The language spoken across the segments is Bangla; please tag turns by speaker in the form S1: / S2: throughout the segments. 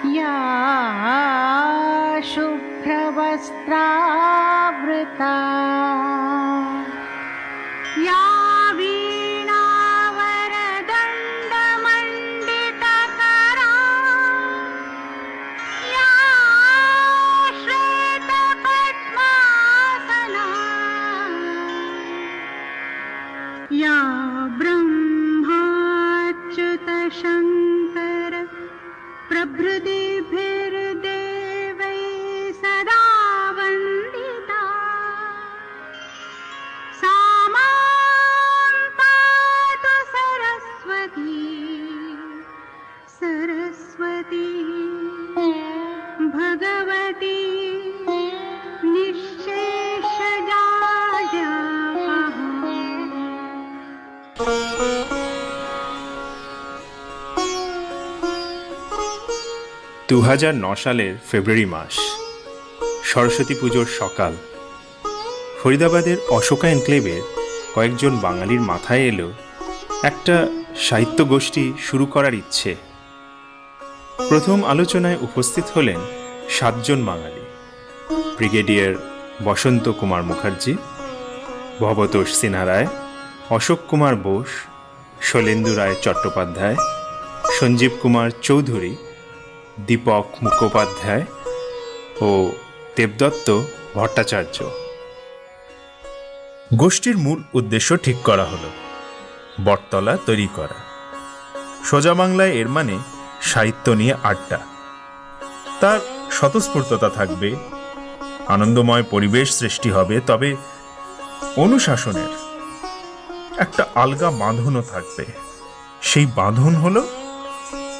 S1: या शुभ्रवस्त्रावृता या वीणावरदण्डमण्डितकरा या श्वेतपद्मासना या ब्रह्माच्युतशङ्कर प्रभृतिभिर्देवैः सदा वन्दिता सा मां पातु सरस्वती सरस्वती भगवती निःशेषजाड्यापहा।
S2: 2009 সালের ফেব্রুয়ারি মাস, সরস্বতী পুজোর সকাল। ফরিদাবাদের অশোকা এনক্লেভের কয়েকজন বাঙালির মাথায় এলো একটা সাহিত্য গোষ্ঠী শুরু করার ইচ্ছে। প্রথম আলোচনায় উপস্থিত হলেন 7 জন বাঙালি: ব্রিগেডিয়ার বসন্ত কুমার মুখার্জি, ভবতোষ সিনহা রায়, অশোক কুমার বোস, শৈলেন্দু রায় চট্টোপাধ্যায়, সঞ্জীব কুমার চৌধুরী, দীপক মুখোপাধ্যায় ও দেবদত্ত ভট্টাচার্য। গোষ্ঠীর মূল উদ্দেশ্য ঠিক করা হলো বটতলা তৈরি করা। সোজা বাংলায় এর মানে সাহিত্য নিয়ে আড্ডা। তার স্বতঃস্ফূর্ততা থাকবে, আনন্দময় পরিবেশ সৃষ্টি হবে, তবে অনুশাসনের একটা আলগা বাঁধনও থাকবে। সেই বাঁধন হলো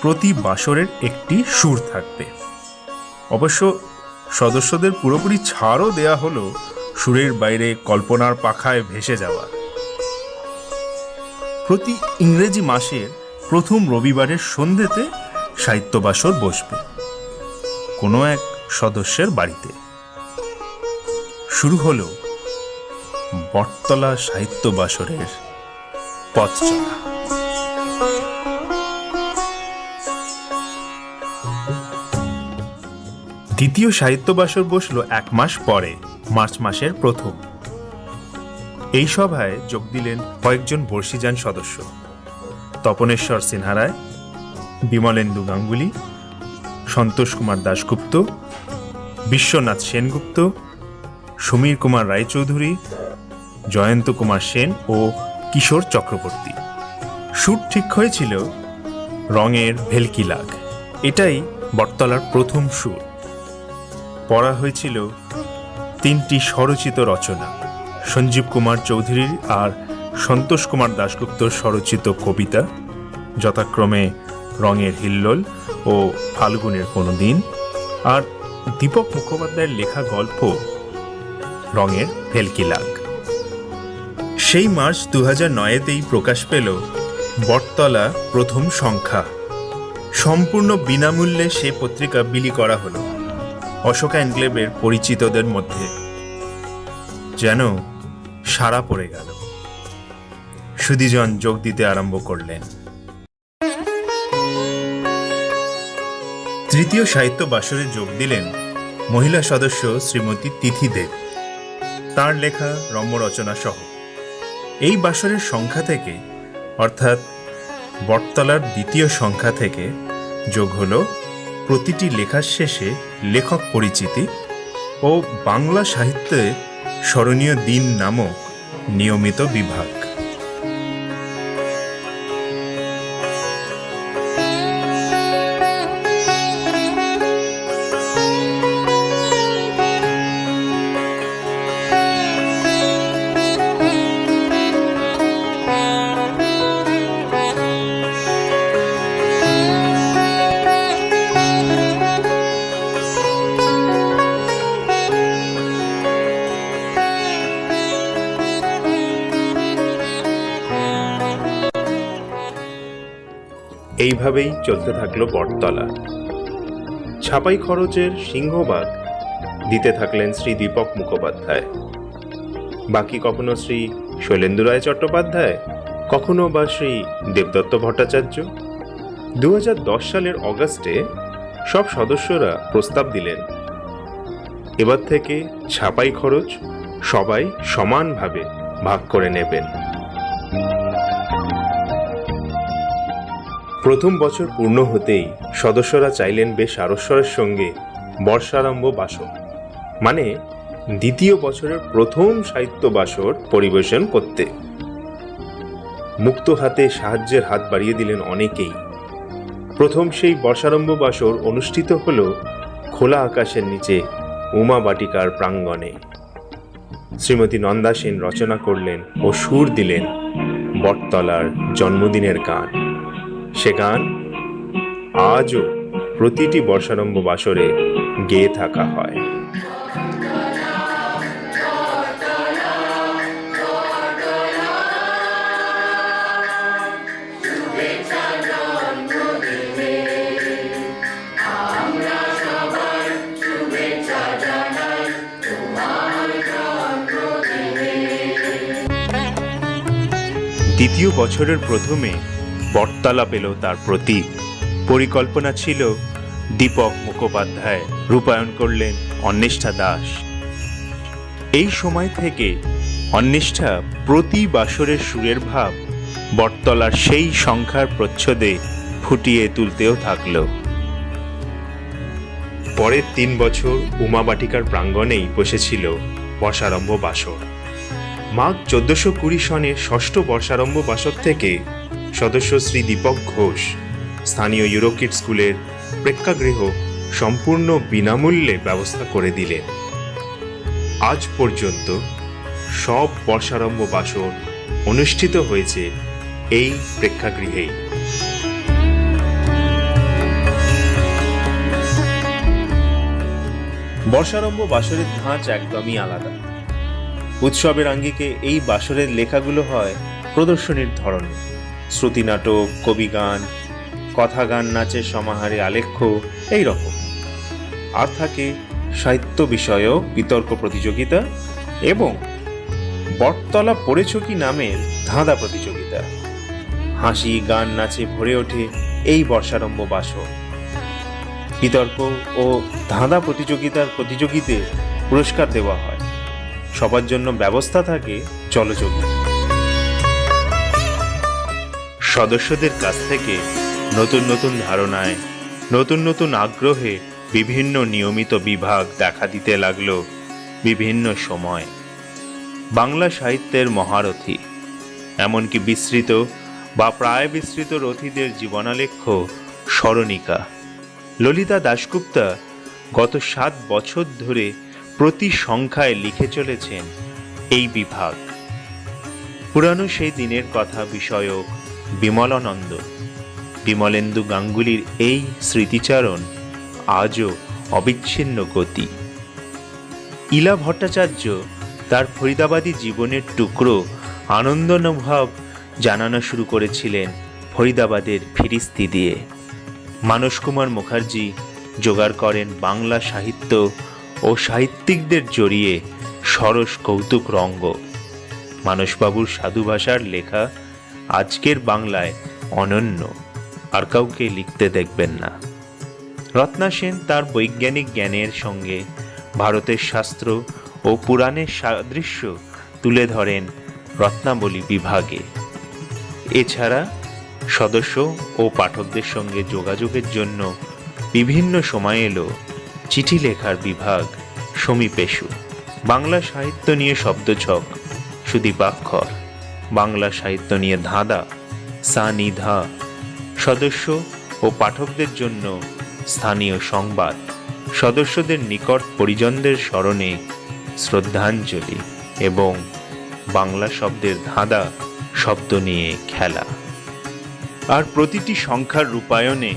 S2: প্রতি বাসরের একটি সুর থাকবে। অবশ্য সদস্যদের পুরোপুরি ছাড়ও দেয়া হলো সুরের বাইরে কল্পনার পাখায় ভেসে যাওয়ার। প্রতি ইংরেজি মাসের প্রথম রবিবারের সন্ধ্যেতে সাহিত্য বাসর বসবে কোনো এক সদস্যের বাড়িতে। শুরু হলো বটতলা সাহিত্য বাসরের পথ চলা। দ্বিতীয় সাহিত্য বাসর বসল 1 মাস পরে, মার্চ মাসের প্রথম। এই সভায় যোগ দিলেন কয়েকজন বর্ষিযান সদস্য: তপনেশ্বর সিনহা রায়, বিমলেন্দু গাঙ্গুলি, সন্তোষ কুমার দাশগুপ্ত, বিশ্বনাথ সেনগুপ্ত, সমীর কুমার রায়চৌধুরী, জয়ন্ত কুমার সেন ও কিশোর চক্রবর্তী। সুর ঠিক হয়েছিল রঙের ভেলকি লাগ। এটাই বটতলার প্রথম সুর। পড়া হয়েছিল 3টি স্বরচিত রচনা: সঞ্জীব কুমার চৌধুরীর আর সন্তোষ কুমার দাশগুপ্তর স্বরচিত কবিতা, যথাক্রমে রঙের হিল্লোল ও ফাল্গুনের কোনো দিন, আর দীপক মুখোপাধ্যায়ের লেখা গল্প রঙের ভেলকি লাগ। সেই মার্চ 2009-তেই প্রকাশ পেল বটতলা প্রথম সংখ্যা। সম্পূর্ণ বিনামূল্যে সে পত্রিকা বিলি করা হলো অশোকা এনক্লেভের পরিচিতদের মধ্যে। যেন সাড়া পড়ে গেল। সুধীজন যোগ দিতে আরম্ভ করলেন। তৃতীয় সাহিত্য বাসরে যোগ দিলেন মহিলা সদস্য শ্রীমতী তিথি দেব, তাঁর লেখা রম্য রচনা সহ। এই বাসরের সংখ্যা থেকে, অর্থাৎ বটতলার দ্বিতীয় সংখ্যা থেকে, যোগ হলো প্রতিটি লেখার শেষে লেখক পরিচিতি ও বাংলা সাহিত্যে স্মরণীয় দিন নামক নিয়মিত বিভাগ। এইভাবেই চলতে থাকলো বটতলা। ছাপাই খরচের সিংহভাগ দিতে থাকলেন শ্রী দীপক মুখোপাধ্যায়, বাকি কখনো শ্রী শৈলেন্দু রায় চট্টোপাধ্যায়, কখনো বা শ্রী দেবদত্ত ভট্টাচার্য। 2010 সালের অগাস্টে সব সদস্যরা প্রস্তাব দিলেন, এবার থেকে ছাপাই খরচ সবাই সমানভাবে ভাগ করে নেবেন। প্রথম বছর পূর্ণ হতেই সদস্যরা চাইলেন বেশ আড়স্বরের সঙ্গে বর্ষারম্ভ বাসর, মানে দ্বিতীয় বছরের প্রথম সাহিত্য বাসর পরিবেশন করতে। মুক্ত হাতে সাহায্যের হাত বাড়িয়ে দিলেন অনেকেই। প্রথম সেই বর্ষারম্ভ বাসর অনুষ্ঠিত হল খোলা আকাশের নিচে উমা বাটিকার প্রাঙ্গণে। শ্রীমতী নন্দা সেন রচনা করলেন ও সুর দিলেন বটতলার জন্মদিনের গান। সে গান আজও প্রতিটি বর্ষারম্ভ বাসরে গেয়ে থাকা হয়। দ্বিতীয় বছরের প্রথমে বটতলা পেল তার প্রতীক। পরিকল্পনা ছিল দীপক মুখোপাধ্যায়, রূপায়ণ করলেন অন্বেষ্ঠা দাস। এই সময় থেকে অন্বেষ্ঠা প্রতি বাসরের সুরের ভাব বটতলার সেই সংখ্যার প্রচ্ছদে ফুটিয়ে তুলতেও থাকল। পরের 3 বছর উমা বাটিকার প্রাঙ্গণেই বসেছিল বর্ষারম্ভ বাসর। মাঘ 1420 সনের ষষ্ঠ বর্ষারম্ভ বাসর থেকে সদস্য শ্রী দীপক ঘোষ স্থানীয় ইউরোকিড স্কুলের প্রেক্ষাগৃহ সম্পূর্ণ বিনামূল্যে ব্যবস্থা করে দিলেন। আজ পর্যন্ত সব বর্ষারম্ভ বাসর অনুষ্ঠিত হয়েছে এই প্রেক্ষাগৃহেই। বর্ষারম্ভ বাসরের ধাঁচ একদমই আলাদা। উৎসবের আঙ্গিকে এই বাসরের লেখাগুলো হয় প্রদর্শনীর ধরনে। শ্রুতি নাটক, কবিগান, কথা গান, নাচের সমাহারে আলেখ্য, এই রকম। আর থাকে সাহিত্য বিষয়ক বিতর্ক প্রতিযোগিতা এবং বটতলা পড়েছ কি নামের ধাঁধা প্রতিযোগিতা। হাসি, গান, নাচে ভরে ওঠে এই বর্ষারম্ভ বাসর। বিতর্ক ও ধাঁধা প্রতিযোগীদের পুরস্কার দেওয়া হয়। সবার জন্য ব্যবস্থা থাকে জলযোগী। সদস্যদের কাছ থেকে নতুন নতুন ধারণায়, নতুন নতুন আগ্রহে বিভিন্ন নিয়মিত বিভাগ দেখা দিতে লাগলো বিভিন্ন সময়। বাংলা সাহিত্যের মহারথী, এমনকি বিস্মৃত বা প্রায় বিস্মৃত রথীদের জীবনালেখ্য স্মরণিকা ললিতা দাশগুপ্তা গত 7 বছর ধরে প্রতি সংখ্যায় লিখে চলেছেন এই বিভাগ। পুরানো সেই দিনের কথা বিষয়ক বিমলানন্দ, বিমলেন্দু গাঙ্গুলির এই স্মৃতিচারণ আজও অবিচ্ছিন্ন গতি। ইলা ভট্টাচার্য তার ফরিদাবাদী জীবনের টুকরো আনন্দানুভব জানানো শুরু করেছিলেন ফরিদাবাদের ফিরিস্তি দিয়ে। মানস কুমার মুখার্জি জোগাড় করেন বাংলা সাহিত্য ও সাহিত্যিকদের জড়িয়ে সরস কৌতুক রঙ্গ। মানসবাবুর সাধু ভাষার লেখা আজকের বাংলায় অনন্য, আর কাউকে লিখতে দেখবেন না। রত্না সেন তার বৈজ্ঞানিক জ্ঞানের সঙ্গে ভারতের শাস্ত্র ও পুরাণের সাদৃশ্য তুলে ধরেন রত্নাবলী বিভাগে। এছাড়া সদস্য ও পাঠকদের সঙ্গে যোগাযোগের জন্য বিভিন্ন সময় এলো চিঠি লেখার বিভাগ সমীপেশু। বাংলা সাহিত্য নিয়ে শব্দছক সুদীপাক্ষর, বাংলা সাহিত্য নিয়ে ধাঁধা সানিধা, সদস্য ও পাঠকদের জন্য স্থানীয় সংবাদ, সদস্যদের নিকট পরিজনদের স্মরণে শ্রদ্ধাঞ্জলি এবং বাংলা শব্দের ধাঁধা শব্দ নিয়ে খেলা। আর প্রতিটি সংখ্যার রূপায়ণে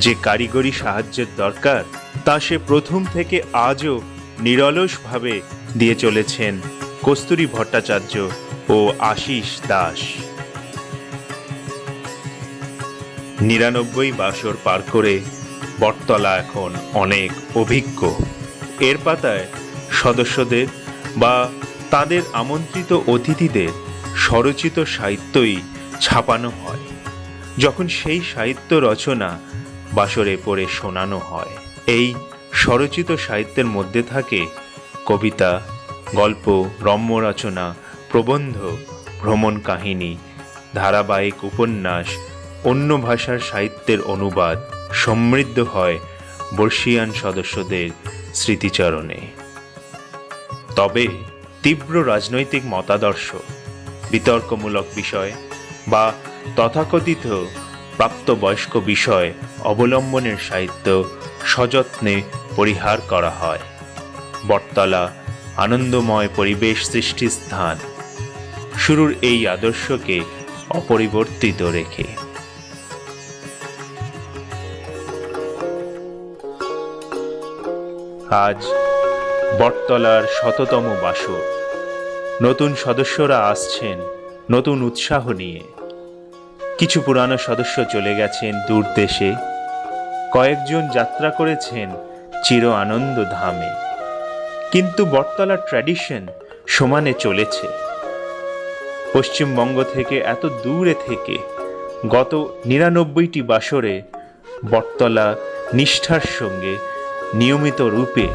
S2: যে কারিগরি সাহায্যের দরকার তা সে প্রথম থেকে আজও নিরলসভাবে দিয়ে চলেছেন কস্তুরী ভট্টাচার্য ও আশিস দাস। 99 বাসর পার করে বটতলা এখন অনেক অভিজ্ঞ। এর পাতায় সদস্যদের বা তাদের আমন্ত্রিত অতিথিদের স্বরচিত সাহিত্যই ছাপানো হয়। যখন সেই সাহিত্য রচনা বাসরে পড়ে শোনানো হয়। এই স্বরচিত সাহিত্যের মধ্যে থাকে কবিতা, গল্প, রম্য রচনা, প্রবন্ধ, ভ্রমণ কাহিনী, ধারাবাহিক উপন্যাস, অন্য ভাষার সাহিত্যের অনুবাদ সমৃদ্ধ হয় বর্ষীয়ান সদস্যদের স্মৃতিচারণে। তবে তীব্র রাজনৈতিক মতাদর্শ, বিতর্কমূলক বিষয় বা তথাকথিত প্রাপ্তবয়স্ক বিষয় অবলম্বনের সাহিত্য সযত্নে পরিহার করা হয়। বটতলা আনন্দময় পরিবেশ সৃষ্টির স্থান, শুরুর এই আদর্শকে অপরিবর্তিত রেখে। আজ বটতলার ১০০তম বাসর। নতুন সদস্যরা আসছেন নতুন উৎসাহ নিয়ে। কিছু পুরানো সদস্য চলে গেছেন দূর দেশে, কয়েকজন যাত্রা করেছেন চির আনন্দ ধামে। কিন্তু বটতলার ট্র্যাডিশন সমানে চলেছে। পশ্চিমবঙ্গ থেকে এত দূরে থেকে গত ৯৯টি বাসরে বটতলা নিষ্ঠার সঙ্গে নিয়মিত রূপে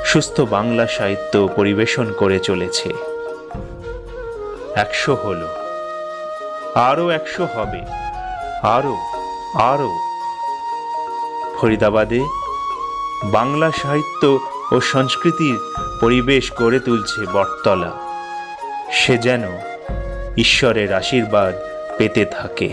S2: সুস্থ বাংলা সাহিত্য পরিবেশন করে চলেছে। ১০০ হলো, আরও ১০০ হবে, আরও আরও। ফরিদাবাদে বাংলা সাহিত্য ও সংস্কৃতির পরিবেশ গড়ে তুলছে বটতলা। সে যেন ঈশ্বরের আশীর্বাদ পেতে থাকে।